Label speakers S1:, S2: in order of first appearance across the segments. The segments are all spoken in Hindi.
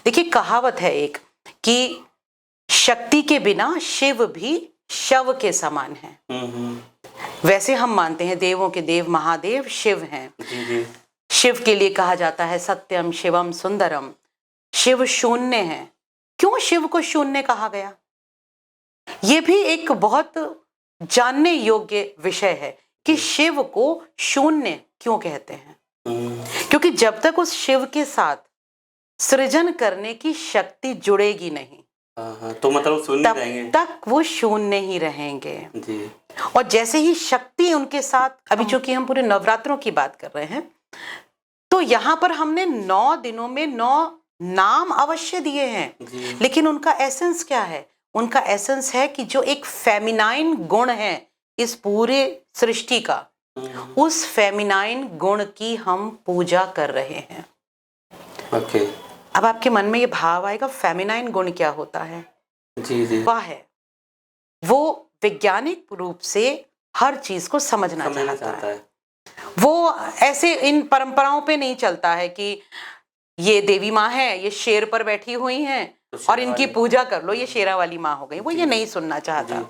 S1: देखिए कहावत है एक कि शक्ति के बिना शिव भी शव के समान है। वैसे हम मानते हैं देवों के देव महादेव शिव हैं।
S2: जी।
S1: शिव के लिए कहा जाता है सत्यम शिवम सुंदरम। शिव शून्य है। क्यों शिव को शून्य कहा गया? यह भी एक बहुत जानने योग्य विषय है कि शिव को शून्य क्यों कहते हैं। क्योंकि जब तक उस शिव के साथ सृजन करने की शक्ति जुड़ेगी नहीं,
S2: तो मतलब शून्य रहेंगे,
S1: तब तक वो शून्य ही रहेंगे
S2: जी।
S1: और जैसे ही शक्ति उनके साथ, अभी चूंकि हम पूरे नवरात्रों की बात कर रहे हैं, तो यहाँ पर हमने 9 दिनों में 9 नाम अवश्य दिए हैं, लेकिन उनका एसेंस क्या है? उनका एसेंस है कि जो एक फेमिनाइन गुण है इस पूरे सृष्टि का, उस फेमिनाइन गुण की हम पूजा कर रहे हैं।
S2: ओके।
S1: अब आपके मन में ये भाव आएगा फेमिनाइन गुण क्या होता है?
S2: जी।
S1: वह है वो वैज्ञानिक रूप से हर चीज को समझना चाहता है। वो ऐसे इन परंपराओं पे नहीं चलता है कि ये देवी माँ है, ये शेर पर बैठी हुई हैं और इनकी पूजा कर लो, ये शेरा वाली माँ हो गई। वो ये नहीं सुनना चाहता।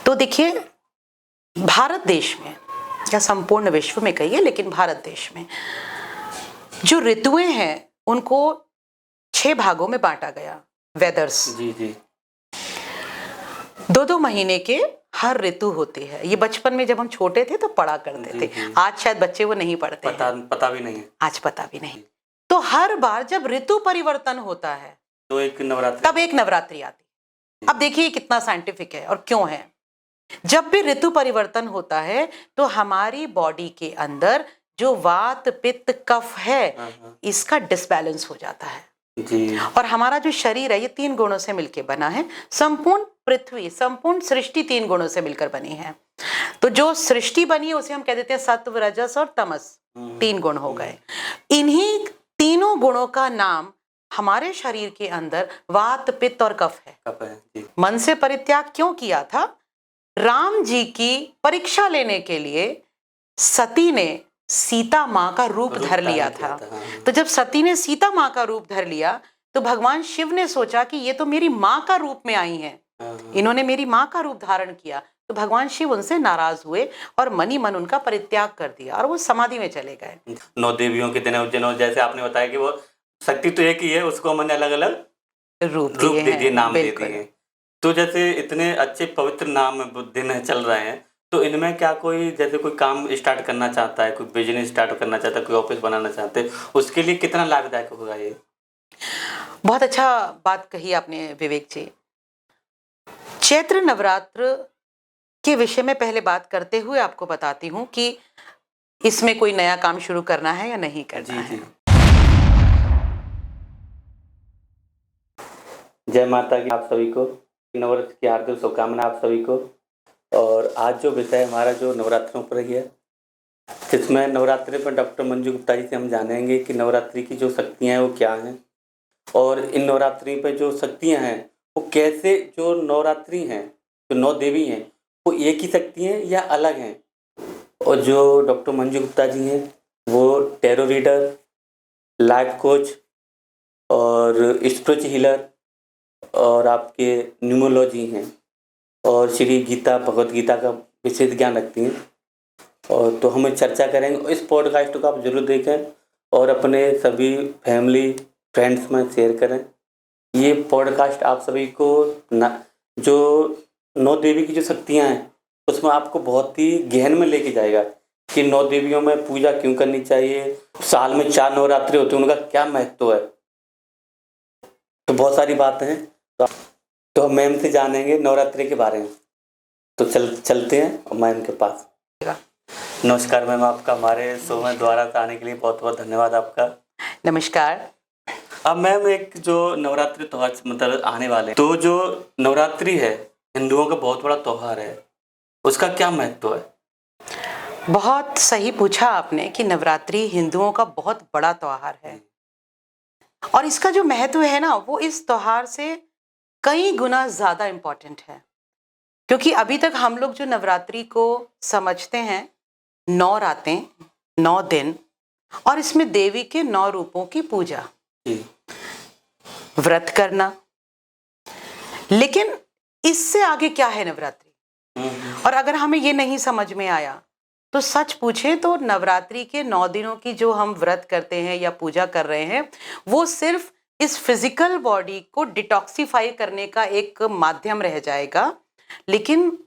S1: तो देखिए भारत देश में या संपूर्ण विश्व में कहिए, लेकिन भारत देश में जो ऋतुएं हैं उनको 6 भागों में बांटा गया। वेदर्स,
S2: जी।
S1: 2-2 महीने के हर ऋतु होती है। ये बचपन में जब हम छोटे थे तो पढ़ा करते थे। आज शायद बच्चे वो नहीं पढ़ते हैं।
S2: पता भी नहीं है।
S1: आज पता भी नहीं। तो हर बार जब ऋतु परिवर्तन होता है
S2: तो तब
S1: एक नवरात्रि आती है। अब देखिए कितना साइंटिफिक है और क्यों है। जब भी ऋतु परिवर्तन होता है तो हमारी बॉडी के अंदर जो वात पित्त कफ है, इसका डिसबैलेंस हो जाता है
S2: जी।
S1: और हमारा जो शरीर है ये 3 गुणों से मिलकर बना है। संपूर्ण पृथ्वी, संपूर्ण सृष्टि 3 गुणों से मिलकर बनी है। तो जो सृष्टि बनी है उसे हम कह देते हैं सत्व, रजस और तमस। 3 गुण हो गए। इन्हीं तीनों गुणों का नाम हमारे शरीर के अंदर वात पित्त और कफ है। मन से परित्याग क्यों किया था? राम जी की परीक्षा लेने के लिए सती ने सीता माँ का रूप धर लिया था। तो जब सती ने सीता माँ का रूप धर लिया तो भगवान शिव ने सोचा कि ये तो मेरी माँ का रूप में आई हैं, इन्होंने मेरी माँ का रूप धारण किया। तो भगवान शिव उनसे नाराज हुए और मनी मन उनका परित्याग कर दिया और वो समाधि में चले गए।
S2: 9 देवियों के दिन जैसे आपने बताया कि वो शक्ति तो एक ही है, उसको हमने अलग अलग रूप दे दिए, नाम दे दिए। तो जैसे इतने अच्छे पवित्र नाम दिन चल रहे हैं, तो इनमें क्या कोई जैसे कोई काम स्टार्ट करना चाहता है, कोई बिजनेस स्टार्ट करना चाहता है, कोई ऑफिस बनाना चाहते हैं, उसके लिए कितना लाभदायक होगा ये?
S1: बहुत अच्छा बात कही आपने विवेक जी। चैत्र नवरात्र के विषय में पहले बात करते हुए आपको बताती हूँ कि इसमें कोई नया काम शुरू करना है या नहीं करना है।
S2: जय माता की आप सभी को, नवरात्र की हार्दिक शुभकामनाएं आप सभी को। और आज जो विषय हमारा जो नवरात्रों पर ही है, जिसमें नवरात्रि पर डॉक्टर मंजू गुप्ता जी से हम जानेंगे कि नवरात्रि की जो शक्तियाँ हैं वो क्या हैं और इन नवरात्रि पर जो शक्तियाँ हैं वो कैसे, जो नवरात्रि हैं, जो 9 देवी हैं, वो एक ही शक्ति हैं या अलग हैं। और जो डॉक्टर मंजू गुप्ता जी हैं वो टैरो रीडर, लाइफ कोच और स्पिरिचुअल हीलर और आपके न्यूमरोलॉजी हैं और श्री गीता भगवत गीता का विशेष ज्ञान रखती हैं। और तो हम चर्चा करेंगे। इस पॉडकास्ट को आप जरूर देखें और अपने सभी फैमिली फ्रेंड्स में शेयर करें। ये पॉडकास्ट आप सभी को जो 9 देवी की जो शक्तियाँ हैं उसमें आपको बहुत ही गहन में लेके जाएगा कि 9 देवियों में पूजा क्यों करनी चाहिए, साल में 4 नवरात्रि होते हैं, उनका क्या महत्व है। तो बहुत सारी बातें हैं, तो हम मैम से जानेंगे नवरात्रि के बारे में। तो चलते हैं मैम के पास। नमस्कार मैम, आपका हमारे शो में द्वारा आने के लिए बहुत बहुत धन्यवाद आपका।
S1: नमस्कार।
S2: अब मैम एक जो नवरात्रि त्योहार मतलब आने वाले, तो जो नवरात्रि है हिंदुओं का बहुत बड़ा त्योहार है, उसका क्या महत्व है?
S1: बहुत सही पूछा आपने कि नवरात्रि हिंदुओं का बहुत बड़ा त्योहार है और इसका जो महत्व है ना वो इस त्योहार से कई गुना ज्यादा इम्पोर्टेंट है। क्योंकि अभी तक हम लोग जो नवरात्रि को समझते हैं 9 रातें, 9 दिन और इसमें देवी के 9 रूपों की पूजा, व्रत करना। लेकिन इससे आगे क्या है नवरात्रि? और अगर हमें ये नहीं समझ में आया तो सच पूछे तो नवरात्रि के 9 दिनों की जो हम व्रत करते हैं या पूजा कर रहे हैं, वो सिर्फ इस फिजिकल बॉडी को डिटॉक्सिफाई करने का एक माध्यम रह जाएगा, लेकिन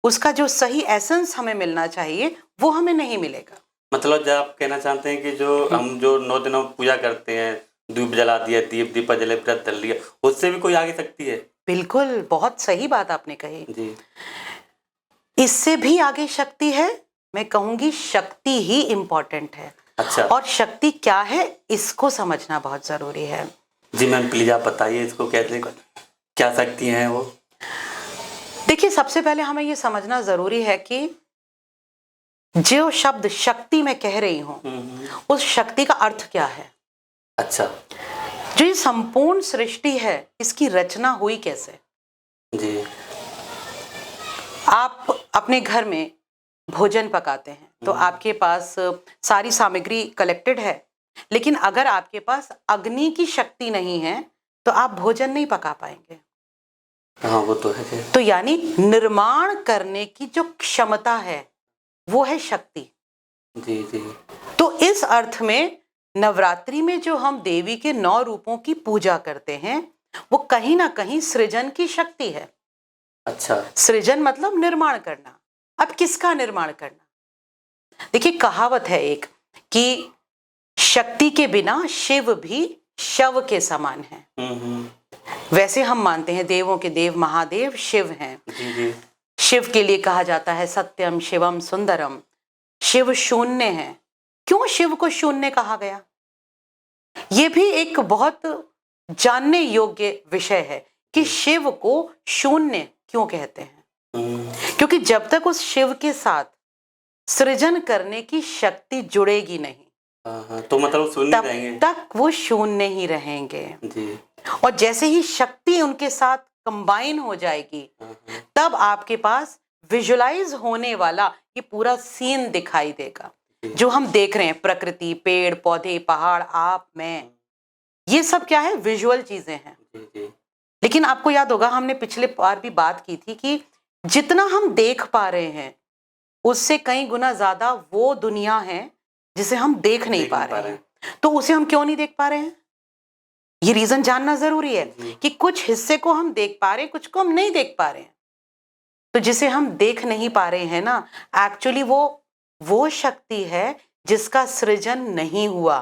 S1: उसका जो सही एसेंस हमें मिलना चाहिए वो हमें नहीं मिलेगा।
S2: मतलब जब आप कहना चाहते हैं कि जो हम जो 9 दिनों पूजा करते हैं, धूप जला दिया, दीपा जले, व्रत धर लिया, उससे भी कोई आगे सकती है?
S1: बिल्कुल, बहुत सही बात आपने कही
S2: जी।
S1: इससे भी आगे शक्ति है। मैं कहूंगी शक्ति ही इंपॉर्टेंट है।
S2: अच्छा।
S1: और शक्ति क्या है इसको समझना बहुत जरूरी है।
S2: जी मैम, प्लीज आप बताइए इसको, कैसे, क्या शक्ति है वो?
S1: देखिए, सबसे पहले हमें ये समझना जरूरी है कि जो शब्द शक्ति मैं कह रही हूं, उस शक्ति का अर्थ क्या है।
S2: अच्छा।
S1: जो ये संपूर्ण सृष्टि है, इसकी रचना हुई कैसे?
S2: जी।
S1: आप अपने घर में भोजन पकाते हैं तो आपके पास सारी सामग्री कलेक्टेड है, लेकिन अगर आपके पास अग्नि की शक्ति नहीं है तो आप भोजन नहीं पका पाएंगे।
S2: हाँ, वो तो है।
S1: तो यानी निर्माण करने की जो क्षमता है वो है शक्ति।
S2: जी जी।
S1: तो इस अर्थ में नवरात्रि में जो हम देवी के 9 रूपों की पूजा करते हैं, वो कहीं ना कहीं सृजन की शक्ति है।
S2: अच्छा।
S1: सृजन मतलब निर्माण करना। अब किसका निर्माण करना? देखिए, कहावत है एक कि शक्ति के बिना शिव भी शव के समान है। वैसे हम मानते हैं देवों के देव महादेव शिव हैं।
S2: जी जी।
S1: शिव के लिए कहा जाता है सत्यम शिवम सुंदरम। शिव शून्य है। क्यों शिव को शून्य कहा गया? यह भी एक बहुत जानने योग्य विषय है कि शिव को शून्य क्यों कहते हैं। क्योंकि जब तक उस शिव के साथ सृजन करने की शक्ति जुड़ेगी नहीं,
S2: तो मतलब शून्य रहेंगे,
S1: तब तक वो शून्य ही रहेंगे।
S2: जी। और
S1: जैसे ही शक्ति उनके साथ कंबाइन हो जाएगी, तब आपके पास विजुलाइज होने वाला ये पूरा सीन दिखाई देगा जो हम देख रहे हैं। प्रकृति, पेड़ पौधे, पहाड़, आप, मैं, ये सब क्या है? विजुअल चीजें हैं। लेकिन आपको याद होगा, हमने पिछले बार भी बात की थी कि जितना हम देख पा रहे हैं उससे कई गुना ज्यादा वो दुनिया है जिसे हम देख नहीं पा रहे हैं। तो उसे हम क्यों नहीं देख पा रहे हैं? ये रीजन जानना जरूरी है कि कुछ हिस्से को हम देख पा रहे हैं, कुछ को हम नहीं देख पा रहे हैं। तो जिसे हम देख नहीं पा रहे हैं ना, एक्चुअली वो शक्ति है जिसका सृजन नहीं हुआ।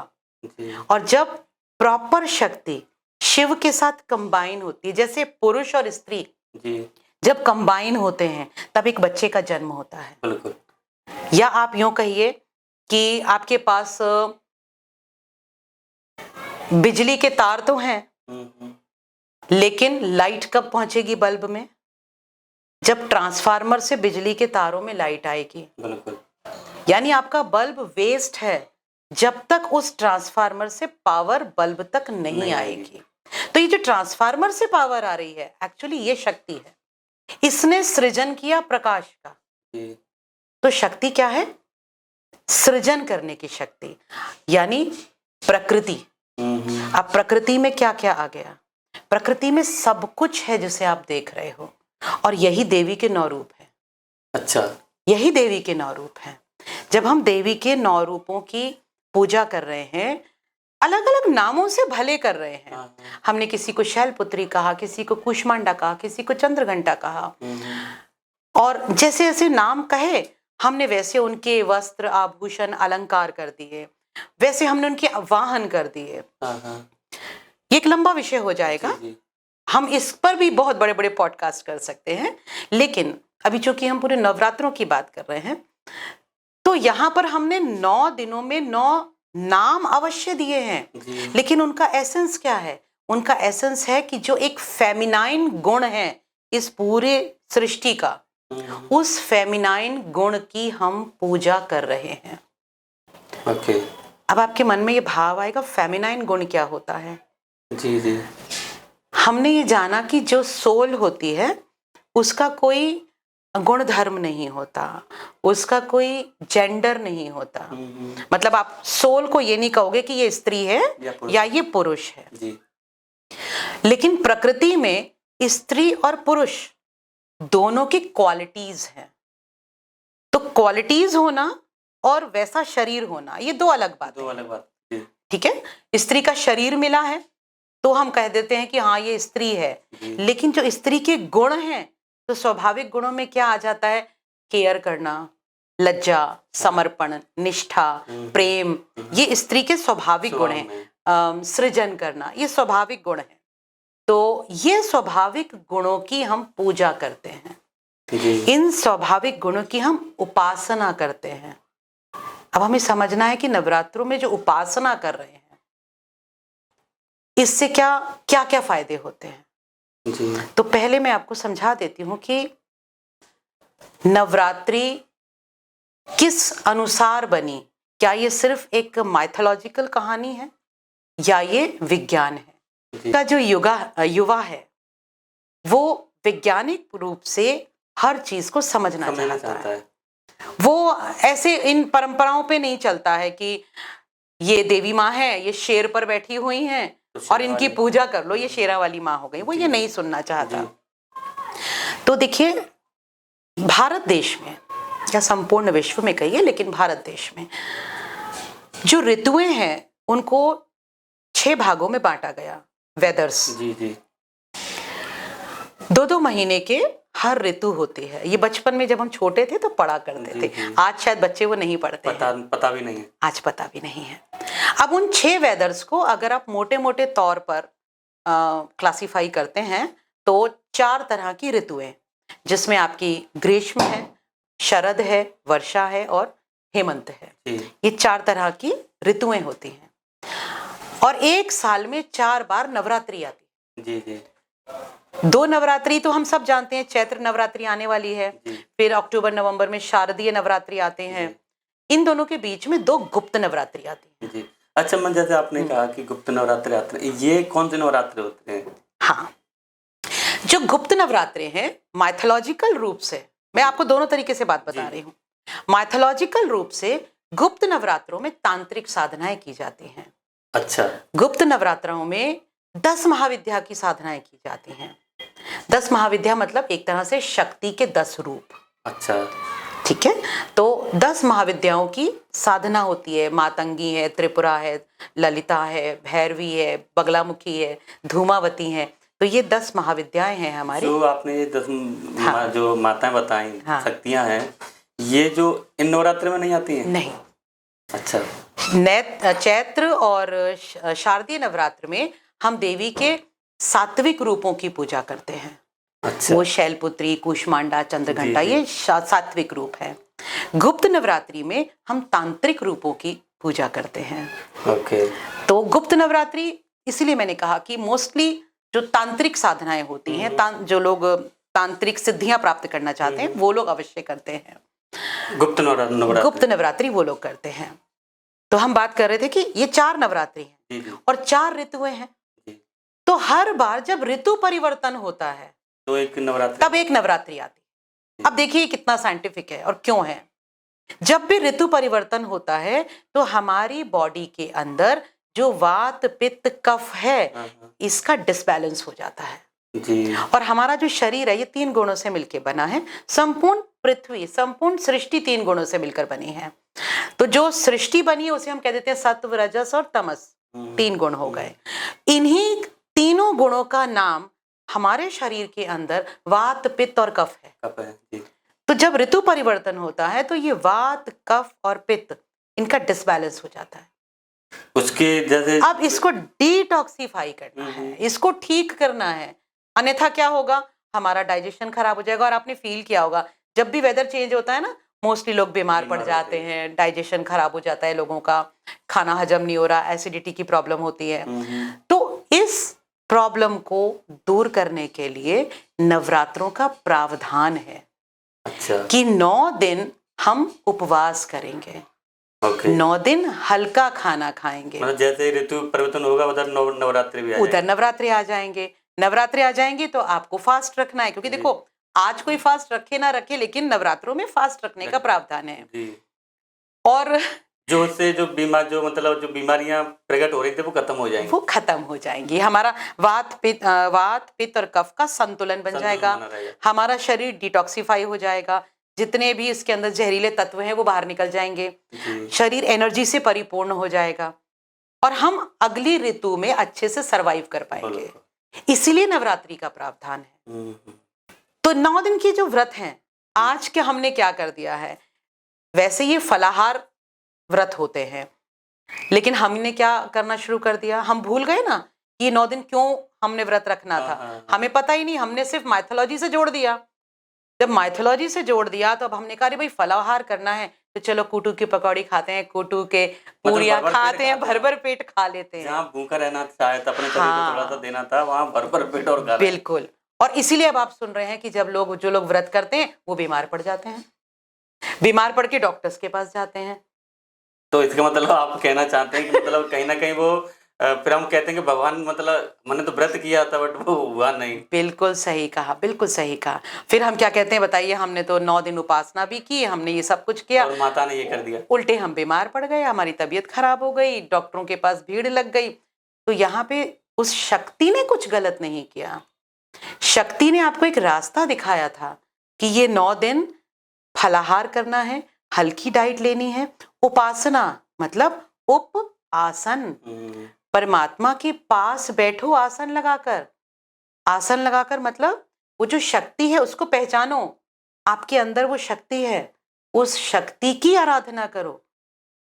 S1: और जब प्रॉपर शक्ति शिव के साथ कंबाइन होती है, जैसे पुरुष और स्त्री जब कंबाइन होते हैं तब एक बच्चे का जन्म होता है।
S2: बिल्कुल।
S1: या आप यूं कहिए कि आपके पास बिजली के तार तो हैं, लेकिन लाइट कब पहुंचेगी बल्ब में? जब ट्रांसफार्मर से बिजली के तारों में लाइट आएगी।
S2: बिल्कुल।
S1: यानी आपका बल्ब वेस्ट है जब तक उस ट्रांसफार्मर से पावर बल्ब तक नहीं आएगी। तो ये जो ट्रांसफार्मर से पावर आ रही है, एक्चुअली ये शक्ति है। इसने सृजन किया प्रकाश का। तो शक्ति क्या है? सृजन करने की शक्ति, यानी प्रकृति। अब प्रकृति में क्या क्या आ गया? प्रकृति में सब कुछ है जिसे आप देख रहे हो, और यही देवी के 9 रूप है।
S2: अच्छा।
S1: यही देवी के 9 रूप हैं। जब हम देवी के 9 रूपों की पूजा कर रहे हैं, अलग अलग नामों से भले कर रहे हैं। हमने किसी को शैलपुत्री कहा, किसी को कुष्मांडा कहा, किसी को चंद्रघंटा कहा, और जैसे जैसे नाम कहे हमने वैसे उनके वस्त्र, आभूषण, अलंकार कर दिए, वैसे हमने उनके वाहन कर दिए। ये एक लंबा विषय हो जाएगा। हम इस पर भी बहुत बड़े बड़े पॉडकास्ट कर सकते हैं, लेकिन अभी चूंकि हम पूरे नवरात्रों की बात कर रहे हैं, तो यहाँ पर हमने 9 दिनों में 9 नाम अवश्य दिए हैं, लेकिन उनका एसेंस क्या है? उनका एसेंस है कि जो एक फेमिनाइन गुण है इस पूरे सृष्टि का, उस फेमिनाइन गुण की हम पूजा कर रहे हैं।
S2: ओके।
S1: अब आपके मन में ये भाव आएगा, फेमिनाइन गुण क्या होता है?
S2: जी जी।
S1: हमने ये जाना कि जो सोल होती है उसका कोई गुण धर्म नहीं होता, उसका कोई जेंडर नहीं होता। मतलब आप सोल को ये नहीं कहोगे कि ये स्त्री है या ये पुरुष है।
S2: जी।
S1: लेकिन प्रकृति में स्त्री और पुरुष दोनों की क्वालिटीज हैं। तो क्वालिटीज होना और वैसा शरीर होना, ये दो अलग बात
S2: दो अलग बात। जी
S1: ठीक है। स्त्री का शरीर मिला है तो हम कह देते हैं कि हाँ ये स्त्री है,
S2: जी
S1: लेकिन जो स्त्री के गुण हैं तो स्वाभाविक गुणों में क्या आ जाता है? केयर करना, लज्जा, समर्पण, निष्ठा, प्रेम, ये स्त्री के स्वाभाविक गुण
S2: स्वभाव
S1: हैं।
S2: में।
S1: सृजन करना, ये स्वाभाविक गुण है। तो ये स्वाभाविक गुणों की हम पूजा करते हैं,
S2: जी
S1: इन स्वाभाविक गुणों की हम उपासना करते हैं। अब हमें समझना है कि नवरात्रों में जो उपासना कर रहे हैं इससे क्या क्या क्या फायदे होते हैं।
S2: जी
S1: तो पहले मैं आपको समझा देती हूं कि नवरात्रि किस अनुसार बनी। क्या ये सिर्फ एक माइथोलॉजिकल कहानी है या ये विज्ञान है?
S2: जी
S1: का जो युवा है वो वैज्ञानिक रूप से हर चीज को समझना चाहता है। वो ऐसे इन परंपराओं पे नहीं चलता है कि ये देवी माँ है, ये शेर पर बैठी हुई हैं और इनकी पूजा कर लो, ये शेरा वाली माँ हो गई। वो ये नहीं सुनना चाहता। तो देखिए, भारत देश में या संपूर्ण विश्व में कहिए, लेकिन भारत देश में जो ऋतुएं हैं उनको 6 भागों में बांटा गया। वेदर्स,
S2: जी जी
S1: 2-2 महीने के हर ऋतु होती है। ये बचपन में जब हम छोटे थे तो पढ़ा करते थे। आज शायद बच्चे वो नहीं पढ़ते हैं।
S2: पता भी नहीं है।
S1: आज पता भी नहीं है। अब उन 6 वेदर्स को अगर आप मोटे मोटे तौर पर क्लासिफाई करते हैं तो 4 तरह की ऋतुएं, जिसमें आपकी ग्रीष्म है, शरद है, वर्षा है और हेमंत है। ये 4 तरह की ऋतुएं होती हैं और एक साल में 4 बार नवरात्रि आती है।
S2: जी जी
S1: 2 नवरात्रि तो हम सब जानते हैं, चैत्र नवरात्रि आने वाली है, फिर अक्टूबर नवंबर में शारदीय नवरात्रि आते हैं। इन दोनों के बीच में 2 गुप्त नवरात्रि आती हैं।
S2: जी अच्छा, मन जैसे आपने कहा कि गुप्त नवरात्रि आते हैं, ये कौन से नवरात्रि होते हैं?
S1: हाँ, जो गुप्त नवरात्रे हैं माइथोलॉजिकल रूप से, मैं आपको दोनों तरीके से बात बता रही हूँ। माइथोलॉजिकल रूप से गुप्त नवरात्रों में तांत्रिक साधनाएं की जाती हैं।
S2: अच्छा,
S1: गुप्त नवरात्रों में 10 महाविद्या की साधनाएं की जाती हैं। 10 महाविद्या मतलब एक तरह से शक्ति के 10 रूप।
S2: अच्छा
S1: ठीक है। तो 10 महाविद्याओं की साधना होती है। मातंगी है, त्रिपुरा है, ललिता है, भैरवी है, बगलामुखी है, धूमावती है। तो ये 10 महाविद्याएं हैं हमारी।
S2: जो आपने ये 10 जो माताएं बताई,
S1: हाँ।
S2: शक्तियां हैं, ये जो इन नवरात्रि में नहीं आती हैं?
S1: नहीं।
S2: अच्छा,
S1: चैत्र और शारदीय नवरात्र में हम देवी के सात्विक रूपों की पूजा करते हैं।
S2: अच्छा,
S1: वो शैलपुत्री, कूष्मांडा, चंद्रघंटा,
S2: जी,
S1: ये सात्विक रूप है। गुप्त नवरात्रि में हम तांत्रिक रूपों की पूजा करते हैं।
S2: ओके।
S1: तो गुप्त नवरात्रि इसीलिए मैंने कहा कि मोस्टली जो तांत्रिक साधनाएं होती हैं, जो लोग तांत्रिक सिद्धियां प्राप्त करना चाहते हैं वो लोग अवश्य करते हैं।
S2: गुप्त
S1: नवरात्रि वो लोग करते हैं। तो हम बात कर रहे थे कि ये 4 नवरात्रि हैं और 4 ऋतुएं हैं। तो हर बार जब ऋतु परिवर्तन होता है
S2: तो
S1: तब एक नवरात्रि आती है। अब देखिए कितना साइंटिफिक है और क्यों है। जब भी ऋतु परिवर्तन होता है तो हमारी बॉडी के अंदर जो वात, पित्त, कफ है, इसका डिसबैलेंस हो जाता है
S2: जी।
S1: और हमारा जो शरीर है ये 3 गुणों से मिलकर बना है। संपूर्ण पृथ्वी, संपूर्ण सृष्टि 3 गुणों से मिलकर बनी है। तो जो सृष्टि बनी है उसे हम कह देते हैं सत्व, रजस और तमस। 3 गुण हो गए। इन्हीं तीनों गुणों का नाम हमारे शरीर के अंदर वात, पित्त और कफ है।
S2: जी।
S1: तो जब ऋतु परिवर्तन होता है तो ये वात, कफ और पित्त, इनका डिसबैलेंस हो जाता है।
S2: उसके जैसे
S1: अब इसको डिटॉक्सिफाई करना है, इसको ठीक करना है, अन्यथा क्या होगा, हमारा डाइजेशन खराब हो जाएगा। और आपने फील किया होगा जब भी वेदर चेंज होता है ना, मोस्टली लोग बीमार पड़ जाते हैं, डाइजेशन खराब हो जाता है लोगों का, खाना हजम नहीं हो रहा, एसिडिटी की प्रॉब्लम होती है। तो इस प्रॉब्लम को दूर करने के लिए नवरात्रों का प्रावधान है।
S2: अच्छा।
S1: कि 9 दिन हम उपवास करेंगे। 9 दिन हल्का खाना खाएंगे।
S2: मतलब जैसे ऋतु परिवर्तन होगा उधर नवरात्रि भी आ जाएंगे।
S1: उधर नवरात्रि आ जाएंगे। नवरात्रि आ जाएंगे तो आपको फास्ट रखना है, क्योंकि देखो आज कोई फास्ट रखे ना रखे, लेकिन नवरात्रों में फास्ट रखने का प्रावधान है।
S2: जी।
S1: और
S2: जो उससे जो बीमार जो मतलब जो बीमारियां प्रकट हो रही थी वो खत्म हो जाएंगी,
S1: वो खत्म हो जाएंगी। हमारा वात पित्त और कफ का संतुलन बन
S2: संतुलन
S1: जाएगा।
S2: बना रहेगा।
S1: हमारा शरीर डिटॉक्सिफाई हो जाएगा। जितने भी इसके अंदर जहरीले तत्व हैं वो बाहर निकल जाएंगे।
S2: जी
S1: शरीर एनर्जी से परिपूर्ण हो जाएगा और हम अगली ऋतु में अच्छे से सरवाइव कर पाएंगे।
S2: बिल्कुल।
S1: इसीलिए नवरात्रि का प्रावधान है।
S2: हम्म,
S1: तो 9 दिन की जो व्रत हैं, आज के हमने क्या कर दिया है, वैसे ये फलाहार व्रत होते हैं, लेकिन हमने क्या करना शुरू कर दिया, हम भूल गए ना कि ये 9 दिन क्यों हमने व्रत रखना था।
S2: हाँ।
S1: हमें पता ही नहीं, हमने सिर्फ माइथोलॉजी से जोड़ दिया। जब माइथोलॉजी से जोड़ दिया तो अब हमने कहा, अरे भाई फलाहार करना है तो चलो कुटू की पकौड़ी खाते हैं, कुटू के पूरियां
S2: भर-भर पेट
S1: खाते हैं,
S2: खाते
S1: भर
S2: हैं।
S1: भर पेट खा लेते हैं।
S2: जहाँ भूखा रहना शायद अपने शरीर को थोड़ा सा
S1: हाँ,
S2: देना था, वहाँ भर भर पेट और खा रहे हैं।
S1: बिल्कुल। और इसीलिए अब आप सुन रहे हैं कि जब जो लोग व्रत करते हैं वो बीमार पड़ जाते हैं, बीमार पड़ के डॉक्टर्स के पास जाते हैं।
S2: तो इसका मतलब आप कहना चाहते हैं कि मतलब कहीं ना कहीं वो फिर हम कहते हैं कि भगवान मतलब मैंने तो व्रत किया था बट वो हुआ नहीं।
S1: बिल्कुल सही कहा, बिल्कुल सही कहा। फिर हम क्या कहते हैं बताइए, हमने तो 9 दिन उपासना भी की, हमने ये सब कुछ किया,
S2: और माता ने ये कर दिया।
S1: उल्टे हम बीमार पड़ गए, हमारी तबीयत खराब हो गई, डॉक्टरों के पास भीड़ लग गई। तो यहाँ पे उस शक्ति ने कुछ गलत नहीं किया। शक्ति ने आपको एक रास्ता दिखाया था कि ये 9 दिन फलाहार करना है, हल्की डाइट लेनी है, उपासना मतलब उप आसन, परमात्मा के पास बैठो आसन लगाकर। आसन लगाकर मतलब वो जो शक्ति है उसको पहचानो, आपके अंदर वो शक्ति है, उस शक्ति की आराधना करो।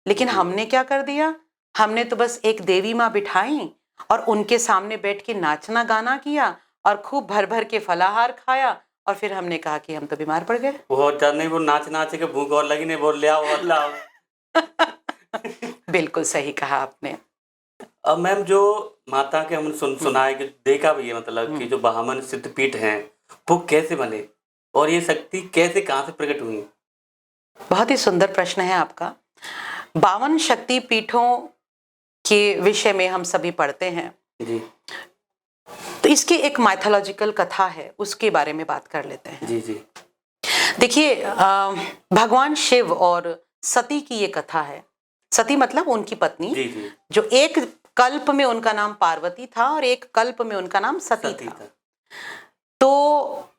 S1: लेकिन हमने क्या कर दिया, हमने तो बस एक देवी माँ बिठाई और उनके सामने बैठ के नाचना गाना किया और खूब भर भर के फलाहार खाया और फिर हमने कहा कि हम तो बीमार पड़ गए।
S2: बहुत ज्यादा नहीं, वो नाच नाच के भूख और लगी नहीं, बोल ले आओ और लाओ।
S1: बिल्कुल सही कहा आपने।
S2: अब मैम जो माता के हमने सुना है कि देखा भी है मतलब कि जो बहामन सिद्धपीठ हैं वो कैसे बने और ये शक्ति कैसे कहाँ से प्रकट हुई?
S1: बहुत ही सुंदर प्रश्न है आपका। 52 शक्ति पीठों के विषय में हम सभी पढ़ते हैं,
S2: जी
S1: तो इसकी एक माइथोलॉजिकल कथा है, उसके बारे में बात कर लेते हैं।
S2: जी जी
S1: देखिए, भगवान शिव और सती की ये कथा है। सती मतलब उनकी पत्नी,
S2: जी जी
S1: जो एक कल्प में उनका नाम पार्वती था और एक कल्प में उनका नाम सती
S2: सती
S1: था।
S2: था।
S1: तो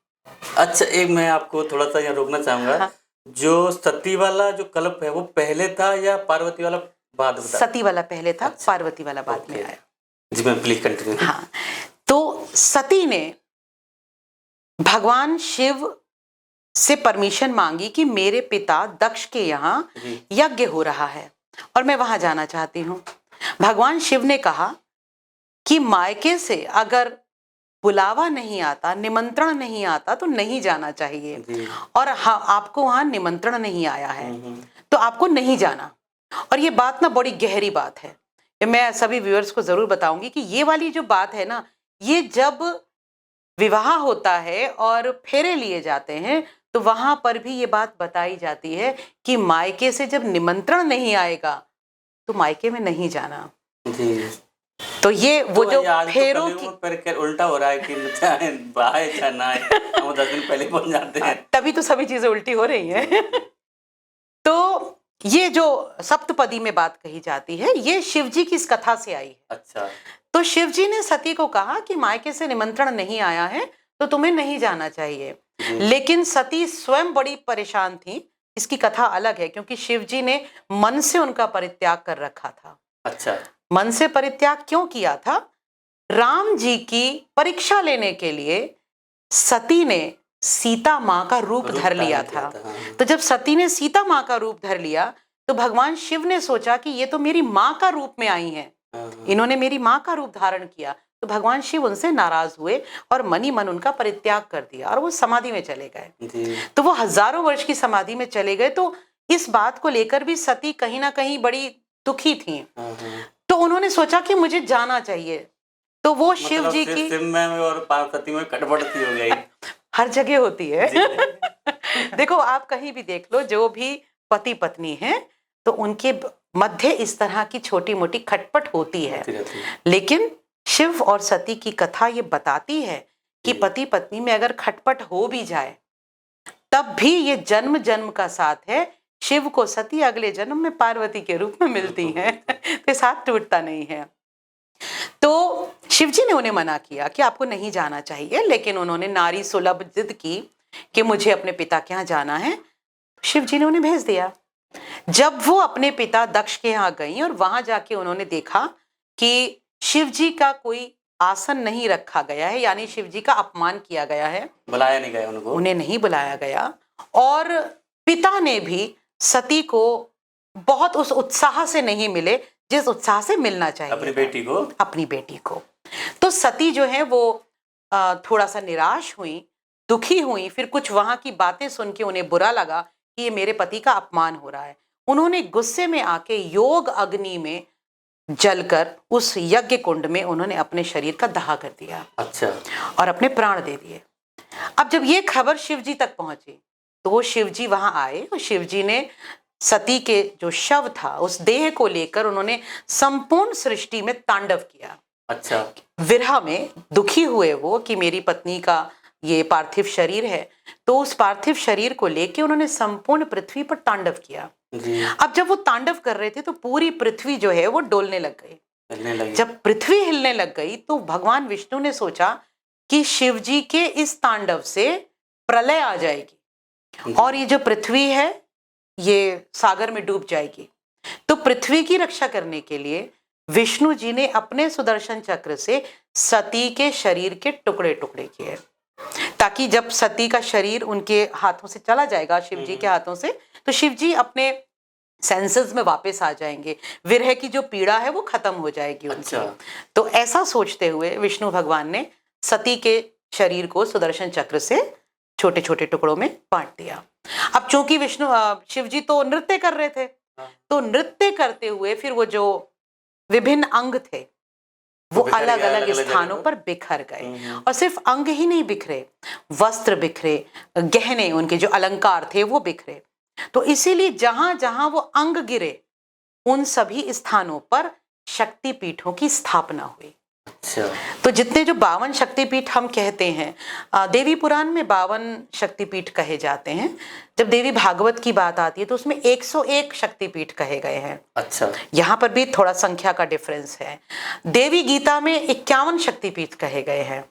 S2: अच्छा, एक मैं आपको थोड़ा सा यहाँ रोकना चाहूंगा।
S1: हाँ,
S2: जो सती वाला जो कल्प है वो पहले था या पार्वती वाला बाद में था?
S1: सती वाला पहले था।
S2: अच्छा,
S1: पार्वती वाला बाद में
S2: ओके।
S1: आया।
S2: जी मैम प्लीज कंटिन्यू।
S1: हाँ, तो सती ने भगवान शिव से परमिशन मांगी कि मेरे पिता दक्ष के यहाँ
S2: जी
S1: यज्ञ हो रहा है और मैं वहां जाना चाहती हूँ। भगवान शिव ने कहा कि मायके से अगर बुलावा नहीं आता, निमंत्रण नहीं आता तो नहीं जाना चाहिए,
S2: जी
S1: और हाँ, आपको वहां निमंत्रण नहीं आया है तो आपको नहीं जाना। और ये बात ना बड़ी गहरी बात है, ये मैं सभी व्यूअर्स को जरूर बताऊंगी कि ये वाली जो बात है ना, ये जब विवाह होता है और फेरे लिए जाते हैं तो वहां पर भी ये बात बताई जाती है कि मायके से जब निमंत्रण नहीं आएगा तो मायके में नहीं जाना।
S2: जी।
S1: तो ये वो
S2: तो
S1: जो
S2: ये आज
S1: फेरों
S2: तो
S1: की,
S2: पर क्या उल्टा हो रहा है कि चाहे आए चाहे ना आए हम 10 दिन पहले पहुंच जाते हैं।
S1: तभी तो सभी चीजें उल्टी हो रही हैं। तो ये जो सप्तपदी में बात कही जाती है ये शिव जी की इस कथा से आई है।
S2: अच्छा
S1: तो शिव जी ने सती को कहा कि मायके से निमंत्रण नहीं आया है तो तुम्हें नहीं जाना चाहिए। लेकिन सती स्वयं बड़ी परेशान थी। इसकी कथा अलग है क्योंकि शिव जी ने मन से उनका परित्याग कर रखा था।
S2: अच्छा
S1: मन से परित्याग क्यों किया था? राम जी की परीक्षा लेने के लिए सती ने सीता माँ का रूप धर लिया था।
S2: हाँ।
S1: तो जब सती ने सीता माँ का रूप धर लिया तो भगवान शिव ने सोचा कि ये तो मेरी माँ का रूप में आई हैं, इन्होंने मेरी माँ का रूप धारण किया। तो भगवान शिव उनसे नाराज हुए और मनी मन उनका परित्याग कर दिया और वो समाधि में चले गए। तो वो हजारों वर्ष की समाधि में चले गए। तो इस बात को लेकर भी सती कहीं ना कहीं बड़ी दुखी थी। तो उन्होंने सोचा कि मुझे जाना चाहिए। तो वो
S2: मतलब
S1: शिव जी की,
S2: शिव में और पार्वती में खटपट सी हो गई।
S1: हर जगह होती है। देखो आप कहीं भी देख लो, जो भी पति पत्नी हैं तो उनके मध्य इस तरह की छोटी मोटी खटपट होती है। लेकिन शिव और सती की कथा ये बताती है कि पति पत्नी में अगर खटपट हो भी जाए तब भी ये जन्म जन्म का साथ है। शिव को सती अगले जन्म में पार्वती के रूप में मिलती हैं। तो साथ टूटता नहीं है। तो शिव जी ने उन्हें मना किया कि आपको नहीं जाना चाहिए, लेकिन उन्होंने नारी सुलभ जिद की कि मुझे अपने पिता के यहाँ जाना है। शिव जी ने उन्हें भेज दिया। जब वो अपने पिता दक्ष के यहाँ गई और वहां जाके उन्होंने देखा कि शिव जी का कोई आसन नहीं रखा गया है, यानी शिव जी का अपमान किया गया है,
S2: बुलाया नहीं गया उनको,
S1: उन्हें नहीं बुलाया गया, और पिता ने भी सती को बहुत उस उत्साह से नहीं मिले जिस उत्साह से मिलना चाहिए
S2: अपनी बेटी को।
S1: तो सती जो है वो थोड़ा सा निराश हुई, दुखी हुई। फिर कुछ वहां की बातें सुन के उन्हें बुरा लगा कि ये मेरे पति का अपमान हो रहा है। उन्होंने गुस्से में आके योग अग्नि में जलकर उस यज्ञ कुंड में उन्होंने अपने शरीर का दाह कर दिया।
S2: अच्छा।
S1: और अपने प्राण दे दिए। अब जब ये खबर शिव जी तक पहुंची तो वो शिव जी वहां आए और शिव जी ने सती के जो शव था उस देह को लेकर उन्होंने संपूर्ण सृष्टि में तांडव किया।
S2: अच्छा।
S1: विरह में दुखी हुए वो कि मेरी पत्नी का ये पार्थिव शरीर है, तो उस पार्थिव शरीर को लेके उन्होंने संपूर्ण पृथ्वी पर तांडव किया। अब जब वो तांडव कर रहे थे तो पूरी पृथ्वी जो है वो डोलने लग गई। जब पृथ्वी हिलने लग गई तो भगवान विष्णु ने सोचा कि शिव जी के इस तांडव से प्रलय आ जाएगी और ये जो पृथ्वी है ये सागर में डूब जाएगी। तो पृथ्वी की रक्षा करने के लिए विष्णु जी ने अपने सुदर्शन चक्र से सती के शरीर के टुकड़े टुकड़े किए, ताकि जब सती का शरीर उनके हाथों से चला जाएगा, शिव जी के हाथों से, तो शिव जी अपने सेंसेस में वापस आ जाएंगे, विरह की जो पीड़ा है वो खत्म हो जाएगी उनकी।
S2: अच्छा।
S1: तो ऐसा सोचते हुए विष्णु भगवान ने सती के शरीर को सुदर्शन चक्र से छोटे छोटे टुकड़ों में बांट दिया। अब चूंकि शिव जी तो नृत्य कर रहे थे, तो नृत्य करते हुए फिर वो जो विभिन्न अंग थे वो अलग अलग स्थानों पर बिखर गए। और सिर्फ अंग ही नहीं बिखरे, वस्त्र बिखरे, गहने, उनके जो अलंकार थे वो बिखरे। तो इसीलिए जहां जहां वो अंग गिरे उन सभी स्थानों पर शक्तिपीठों की स्थापना हुई।
S2: अच्छा।
S1: तो जितने जो 52 शक्तिपीठ हम कहते हैं, देवी पुराण में 52 शक्तिपीठ कहे जाते हैं। जब देवी भागवत की बात आती है तो उसमें 101 शक्तिपीठ कहे गए हैं।
S2: अच्छा।
S1: यहाँ पर भी थोड़ा संख्या का डिफरेंस है। देवी गीता में 51 शक्तिपीठ कहे गए हैं।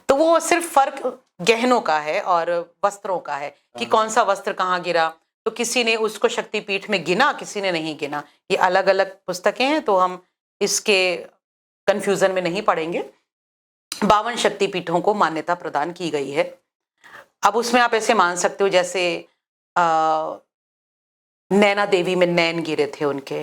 S1: तो वो सिर्फ फर्क गहनों का है और वस्त्रों का है कि कौन सा वस्त्र कहाँ गिरा। तो किसी ने उसको शक्तिपीठ में गिना, किसी ने नहीं गिना। ये अलग अलग पुस्तकें हैं तो हम इसके कंफ्यूजन में नहीं पड़ेंगे। 52 शक्तिपीठों को मान्यता प्रदान की गई है। अब उसमें आप ऐसे मान सकते हो जैसे नैना देवी में नैन गिरे थे उनके,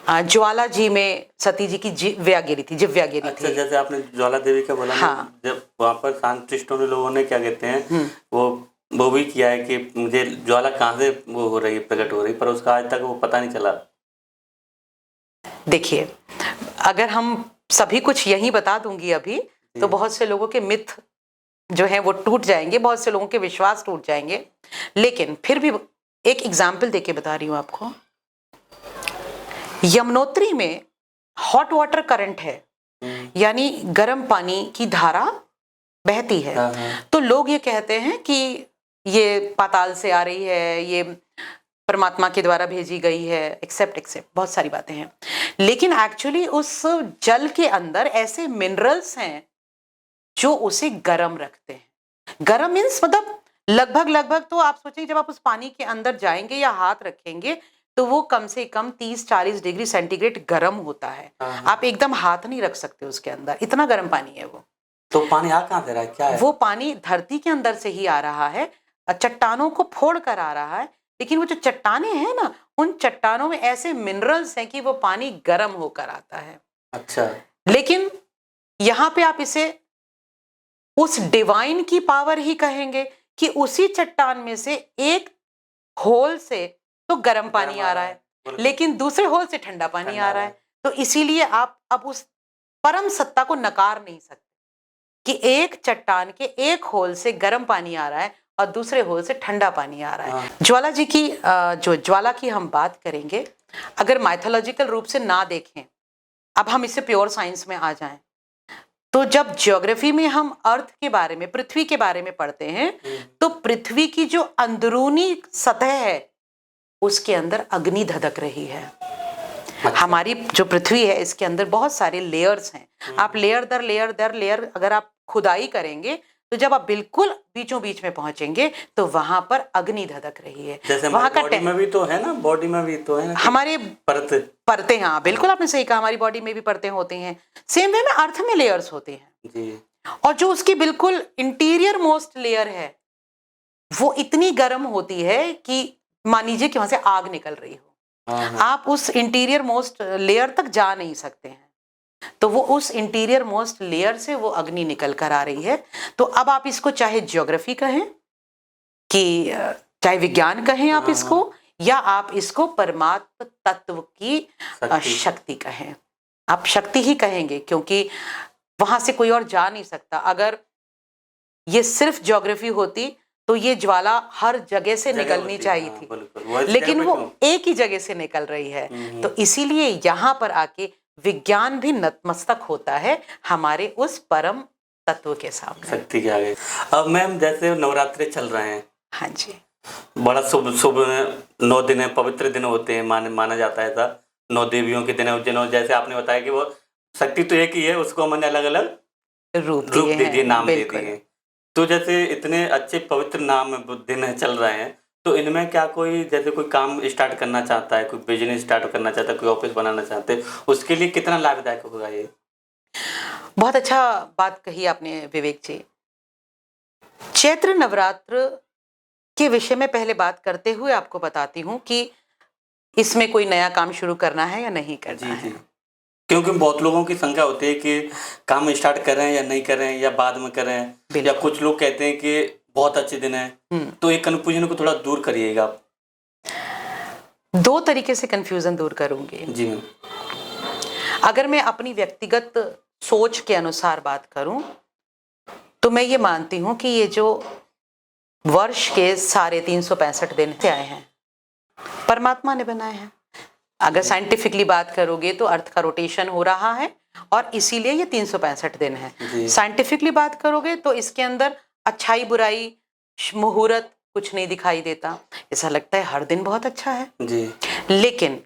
S1: ज्वाला जी में सती जी की जिव्या गिरी थी।
S2: अच्छा, जैसे आपने ज्वाला देवी का बोला। हाँ। जब वहाँ पर शांतिष्टों लोगों ने क्या कहते हैं वो भी किया है कि मुझे ज्वाला कहाँ से वो हो रही है, प्रकट हो रही, पर उसका आज तक वो पता नहीं चला।
S1: देखिए, अगर हम सभी कुछ यही बता दूंगी अभी तो बहुत से लोगों के मिथ जो है वो टूट जाएंगे, बहुत से लोगों के विश्वास टूट जाएंगे। लेकिन फिर भी एक एग्जाम्पल देके बता रही हूं आपको। यमुनोत्री में हॉट वाटर करंट है, यानी गर्म पानी की धारा बहती है। तो लोग ये कहते हैं कि ये पाताल से आ रही है, ये परमात्मा के द्वारा भेजी गई है, एक्सेप्ट बहुत सारी बातें हैं। लेकिन एक्चुअली उस जल के अंदर ऐसे मिनरल्स हैं जो उसे गर्म रखते हैं। गर्म मीन्स मतलब लगभग तो आप सोचिए जब आप उस पानी के अंदर जाएंगे या हाथ रखेंगे तो वो कम से कम 30-40 डिग्री सेंटीग्रेड गर्म होता है। आप एकदम हाथ नहीं रख सकते उसके अंदर, इतना गर्म पानी है वो।
S2: तो पानी आ कहाँ से रहा है, क्या है?
S1: वो पानी धरती के अंदर से ही आ रहा है, चट्टानों को फोड़ कर आ रहा है। लेकिन वो जो चट्टानें हैं ना, उन चट्टानों में ऐसे मिनरल्स हैं कि वो पानी गर्म होकर आता है।
S2: अच्छा।
S1: लेकिन यहाँ पे आप इसे उस डिवाइन की पावर ही कहेंगे कि उसी चट्टान में से एक होल से तो गर्म पानी आ रहा है, लेकिन दूसरे होल से ठंडा पानी आ रहा है। तो इसीलिए आप अब उस परम सत्ता को नकार नहीं सकते कि एक चट्टान के एक होल से गर्म पानी आ रहा है और दूसरे होल से ठंडा पानी आ रहा है। ज्वाला जी की जो ज्वाला की हम बात करेंगे, अगर माइथोलॉजिकल रूप से ना देखें, अब हम इससे प्योर साइंस में आ जाएं, तो जब ज्योग्राफी में हम अर्थ के बारे में, पृथ्वी के बारे में पढ़ते हैं, तो पृथ्वी की जो अंदरूनी सतह है उसके अंदर अग्नि धधक रही है। हमारी जो पृथ्वी है इसके अंदर बहुत सारे लेयर्स हैं। आप लेयर दर लेयर अगर आप खुदाई करेंगे तो जब आप बिल्कुल बीचों बीच में पहुंचेंगे तो वहां पर अग्नि धधक रही है।
S2: जैसे
S1: वहां का
S2: बॉडी में भी तो है ना, बॉडी में भी तो है ना
S1: हमारे
S2: परतें।
S1: हाँ बिल्कुल आपने सही कहा, हमारी बॉडी में भी परतें होती हैं। सेम वे में अर्थ में लेयर्स होते हैं
S2: जी।
S1: और जो उसकी बिल्कुल इंटीरियर मोस्ट लेयर है वो इतनी गर्म होती है कि मान लीजिए कि वहां से आग निकल रही हो, आप उस इंटीरियर मोस्ट लेयर तक जा नहीं सकते हैं, तो वो उस इंटीरियर मोस्ट लेयर से वो अग्नि निकल कर आ रही है। तो अब आप इसको चाहे ज्योग्राफी कहें कि चाहे विज्ञान कहें आप इसको, या आप इसको परमात्म तत्व की शक्ति कहें, आप शक्ति ही कहेंगे क्योंकि वहां से कोई और जा नहीं सकता। अगर ये सिर्फ ज्योग्राफी होती तो ये ज्वाला हर जगह से निकलनी चाहिए थी, लेकिन वो एक ही जगह से निकल रही है। तो इसीलिए यहाँ पर आके विज्ञान भी नतमस्तक होता है हमारे उस परम तत्व के सामने,
S2: शक्ति के आगे। अब मैम जैसे नवरात्रे चल रहे हैं,
S1: हाँ जी,
S2: बड़ा शुभ शुभ 9 दिन है, पवित्र दिन होते हैं, माना जाता है था 9 देवियों के दिन। जैसे आपने बताया कि वो शक्ति तो एक ही है, उसको हमने अलग अलग रूप दे दिए, नाम दे दिए। तो जैसे इतने अच्छे पवित्र नाम दिन है चल रहे हैं, तो इनमें क्या कोई जैसे कोई काम स्टार्ट करना चाहता है, कोई बिजनेस स्टार्ट करना चाहता है, कोई ऑफिस बनाना चाहते हैं, उसके लिए कितना लाभदायक होगा ये?
S1: बहुत अच्छा बात कही आपने विवेक जी। चैत्र नवरात्र के विषय में पहले बात करते हुए आपको बताती हूँ कि इसमें कोई नया काम शुरू करना है या नहीं करना है।
S2: क्योंकि बहुत लोगों की शंका होती है कि काम स्टार्ट कर रहे हैं या नहीं कर रहे हैं, या बाद में कर रहे हैं, या कुछ लोग कहते हैं कि बहुत अच्छे दिन है। तो एक कन्फ्यूजन को थोड़ा दूर करिएगा आप।
S1: 2 तरीके से कन्फ्यूजन दूर करूंगी
S2: जी।
S1: अगर मैं अपनी व्यक्तिगत सोच के अनुसार बात करूं तो मैं ये मानती हूं कि ये जो वर्ष के सारे 365 दिन से आए हैं परमात्मा ने बनाए हैं। अगर साइंटिफिकली बात करोगे तो अर्थ का रोटेशन हो रहा है और इसीलिए ये 365 दिन है। साइंटिफिकली बात करोगे तो इसके अंदर अच्छाई बुराई मुहूर्त कुछ नहीं दिखाई देता, ऐसा लगता है हर दिन बहुत अच्छा है जी। लेकिन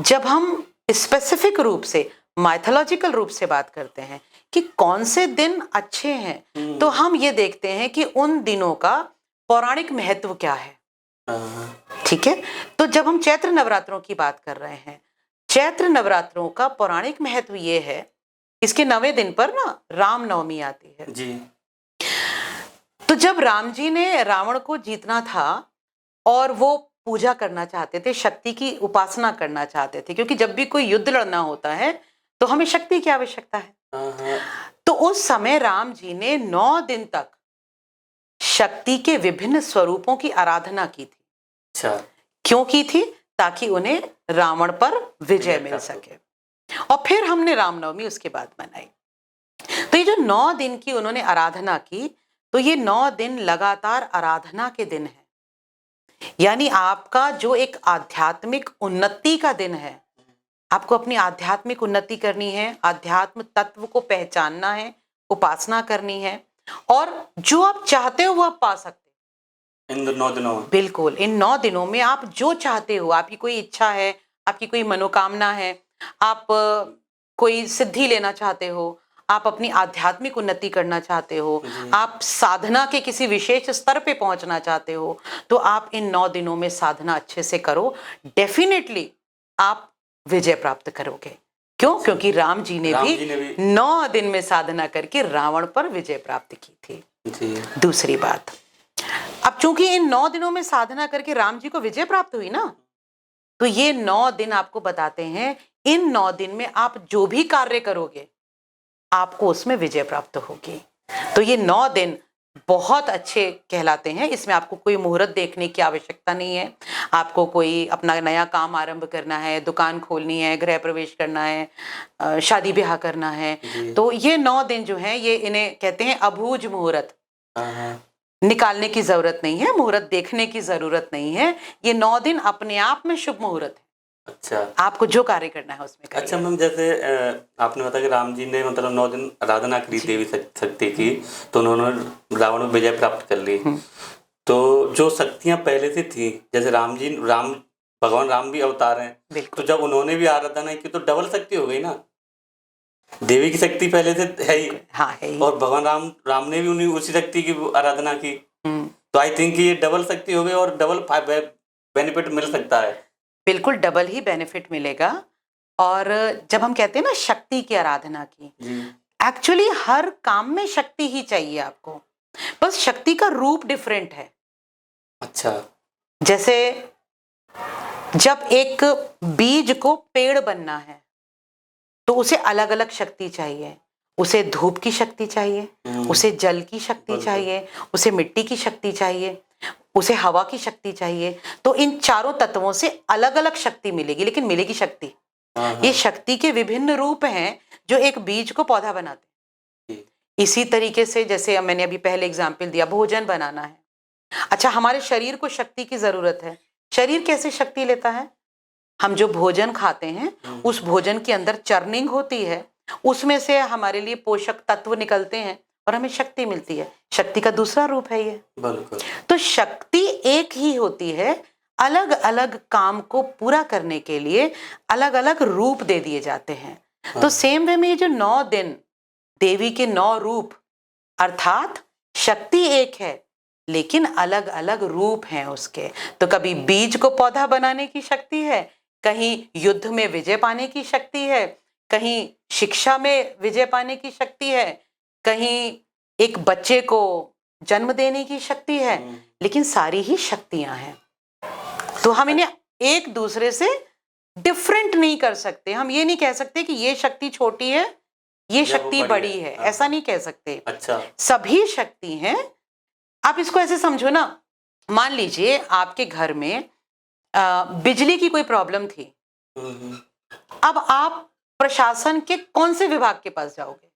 S1: जब हम स्पेसिफिक रूप से माइथोलॉजिकल रूप से बात करते हैं कि कौन से दिन अच्छे हैं, तो हम ये देखते हैं कि उन दिनों का पौराणिक महत्व क्या है। ठीक है, तो जब हम चैत्र नवरात्रों की बात कर रहे हैं, चैत्र नवरात्रों का पौराणिक महत्व ये है, इसके 9वें दिन पर ना राम नवमी आती है जी। तो जब राम जी ने रावण को जीतना था और वो पूजा करना चाहते थे, शक्ति की उपासना करना चाहते थे, क्योंकि जब भी कोई युद्ध लड़ना होता है तो हमें शक्ति की आवश्यकता है। तो उस समय राम जी ने 9 दिन तक शक्ति के विभिन्न स्वरूपों की आराधना की थी। अच्छा, क्यों की थी? ताकि उन्हें रावण पर विजय मिल सके। और फिर हमने रामनवमी उसके बाद मनाई। तो ये जो 9 दिन की उन्होंने आराधना की, तो ये 9 दिन लगातार आराधना के दिन है। यानी आपका जो एक आध्यात्मिक उन्नति का दिन है, आपको अपनी आध्यात्मिक उन्नति करनी है, आध्यात्म तत्व को पहचानना है, उपासना करनी है, और जो आप चाहते हो वो आप पा सकते हैं इन 9 दिनों में। बिल्कुल, इन 9 दिनों में आप जो चाहते हो, आपकी कोई इच्छा है, आपकी कोई मनोकामना है, आप कोई सिद्धि लेना चाहते हो, आप अपनी आध्यात्मिक उन्नति करना चाहते हो, आप साधना के किसी विशेष स्तर पे पहुंचना चाहते हो, तो आप इन 9 दिनों में साधना अच्छे से करो, डेफिनेटली आप विजय प्राप्त करोगे। क्यों? क्योंकि राम जी ने भी 9 दिन में साधना करके रावण पर विजय प्राप्त की थी जी। दूसरी बात, अब चूंकि इन 9 दिनों में साधना करके राम जी को विजय प्राप्त हुई ना, तो ये 9 दिन आपको बताते हैं, इन 9 दिन में आप जो भी कार्य करोगे आपको उसमें विजय प्राप्त होगी। तो ये 9 दिन बहुत अच्छे कहलाते हैं। इसमें आपको कोई मुहूर्त देखने की आवश्यकता नहीं है, आपको कोई अपना नया काम आरंभ करना है, दुकान खोलनी है, गृह प्रवेश करना है, शादी ब्याह करना है, तो ये 9 दिन जो हैं ये इन्हें कहते हैं अबूझ मुहूर्त। निकालने की जरूरत नहीं है, मुहूर्त देखने की जरूरत नहीं है, ये 9 दिन अपने आप में शुभ मुहूर्त है। अच्छा, आपको जो कार्य करना है उसमें करिए। अच्छा मैम, जैसे आपने बताया कि राम जी ने मतलब 9 दिन आराधना करी देवी शक्ति की, तो उन्होंने रावण में विजय प्राप्त कर ली। तो जो शक्तियां पहले से थी, जैसे राम
S2: भगवान राम भी अवतार हैं, तो
S1: बिल्कुल
S2: जब उन्होंने भी आराधना की तो डबल शक्ति हो गई ना। देवी की शक्ति पहले से है ही,
S1: हाँ है ही।
S2: और भगवान राम ने भी उन्हीं उसी शक्ति की आराधना की, तो आई थिंक ये डबल शक्ति हो गई और डबल बेनिफिट मिल सकता है।
S1: बिल्कुल डबल ही बेनिफिट मिलेगा। और जब हम कहते हैं ना शक्ति की आराधना की, एक्चुअली हर काम में शक्ति ही चाहिए आपको, बस शक्ति का रूप डिफरेंट है।
S2: अच्छा।
S1: जैसे जब एक बीज को पेड़ बनना है तो उसे अलग अलग शक्ति चाहिए। उसे धूप की शक्ति चाहिए, उसे जल की शक्ति चाहिए, उसे मिट्टी की शक्ति चाहिए, उसे हवा की शक्ति चाहिए। तो इन चारों तत्वों से अलग अलग शक्ति मिलेगी, लेकिन मिलेगी शक्ति। ये शक्ति के विभिन्न रूप हैं जो एक बीज को पौधा बनाते हैं। इसी तरीके से जैसे मैंने अभी पहले एग्जाम्पल दिया, भोजन बनाना है। अच्छा, हमारे शरीर को शक्ति की जरूरत है। शरीर कैसे शक्ति लेता है? हम जो भोजन खाते हैं उस भोजन के अंदर चर्निंग होती है, उसमें से हमारे लिए पोषक तत्व निकलते हैं और हमें शक्ति मिलती है। शक्ति का दूसरा रूप है ये।
S2: बिल्कुल।
S1: तो शक्ति एक ही होती है, अलग अलग काम को पूरा करने के लिए अलग अलग रूप दे दिए जाते हैं। तो सेम वे में ये जो 9 दिन देवी के 9 रूप, अर्थात शक्ति एक है लेकिन अलग अलग रूप हैं उसके। तो कभी बीज को पौधा बनाने की शक्ति है, कहीं युद्ध में विजय पाने की शक्ति है, कहीं शिक्षा में विजय पाने की शक्ति है, कहीं एक बच्चे को जन्म देने की शक्ति है, लेकिन सारी ही शक्तियां हैं। तो हम इन्हें एक दूसरे से डिफरेंट नहीं कर सकते। हम ये नहीं कह सकते कि ये शक्ति छोटी है, ये शक्ति बड़ी है, ऐसा नहीं कह सकते।
S2: अच्छा।
S1: सभी शक्ति हैं। आप इसको ऐसे समझो ना, मान लीजिए आपके घर में बिजली की कोई प्रॉब्लम थी। अब आप प्रशासन के कौन से विभाग के पास जाओगे?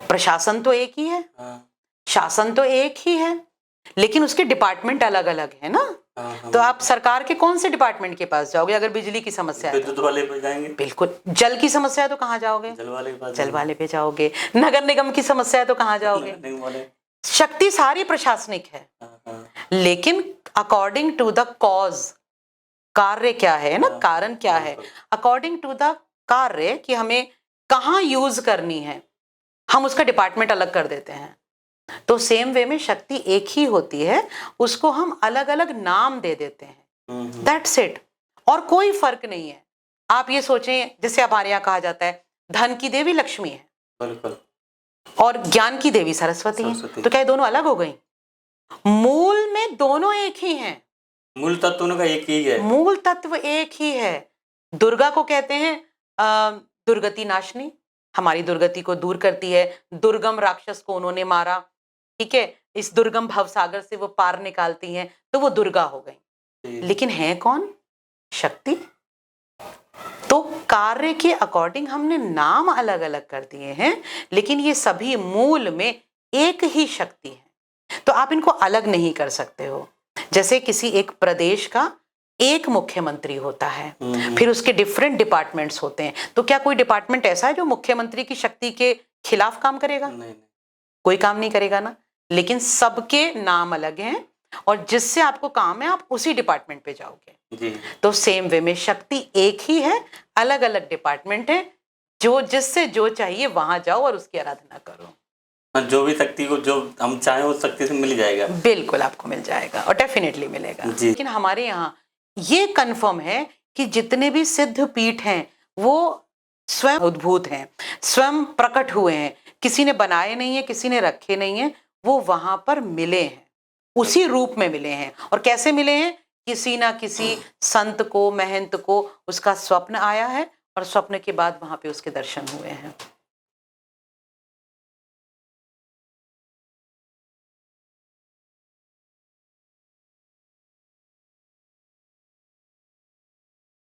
S1: प्रशासन तो एक ही है, शासन तो एक ही है, लेकिन उसके डिपार्टमेंट अलग अलग है ना। तो आप सरकार के कौन से डिपार्टमेंट के पास जाओगे अगर बिजली की समस्या है?
S2: विद्युत वाले पे जाएंगे।
S1: बिल्कुल। जल की समस्या है तो कहाँ जाओगे? जल वाले पे जाओगे। नगर निगम की समस्या है तो कहाँ जाओगे? शक्ति सारी प्रशासनिक है, लेकिन अकॉर्डिंग टू द कॉज, कार्य क्या है ना, कारण क्या है, अकॉर्डिंग टू द कार्य कि हमें कहाँ यूज करनी है, हम उसका डिपार्टमेंट अलग कर देते हैं। तो सेम वे में शक्ति एक ही होती है, उसको हम अलग अलग नाम दे देते हैं। That's it. और कोई फर्क नहीं है। आप ये सोचें, जैसे हमारे यहाँ कहा जाता है धन की देवी लक्ष्मी है,
S2: बिल्कुल,
S1: और ज्ञान की देवी सरस्वती है, तो क्या ये दोनों अलग हो गई? मूल में दोनों एक ही हैं।
S2: मूल तत्व का एक ही है। मूल
S1: तत्व एक ही है। दुर्गा को कहते हैं दुर्गति नाशनी, हमारी दुर्गति को दूर करती है। दुर्गम राक्षस को उन्होंने मारा, ठीक है, इस दुर्गम भवसागर से वो पार निकालती हैं, तो वो दुर्गा हो गई। लेकिन है कौन? शक्ति। तो कार्य के अकॉर्डिंग हमने नाम अलग अलग कर दिए हैं, लेकिन ये सभी मूल में एक ही शक्ति है। तो आप इनको अलग नहीं कर सकते हो। जैसे किसी एक प्रदेश का एक मुख्यमंत्री होता है, फिर उसके डिफरेंट डिपार्टमेंट्स होते हैं, तो क्या कोई डिपार्टमेंट ऐसा है जो मुख्यमंत्री की शक्ति के खिलाफ काम करेगा? नहीं। कोई काम नहीं करेगा ना। लेकिन सबके नाम अलग हैं, और जिससे आपको काम है आप उसी डिपार्टमेंट पे जाओगे जी। तो सेम वे में शक्ति एक ही है, अलग अलग डिपार्टमेंट है, जो जिससे जो चाहिए वहां जाओ और उसकी आराधना करो।
S2: जो भी शक्ति को जो हम चाहें उस शक्ति से मिल जाएगा। बिल्कुल
S1: आपको मिल जाएगा, और डेफिनेटली मिलेगा। लेकिन हमारे यहाँ ये कंफर्म है कि जितने भी सिद्ध पीठ हैं वो स्वयं उद्भूत हैं, स्वयं प्रकट हुए हैं, किसी ने बनाए नहीं है, किसी ने रखे नहीं है, वो वहां पर मिले हैं, उसी रूप में मिले हैं। और कैसे मिले हैं? किसी ना किसी संत को, महंत को उसका स्वप्न आया है, और स्वप्न के बाद वहां पे उसके दर्शन हुए हैं।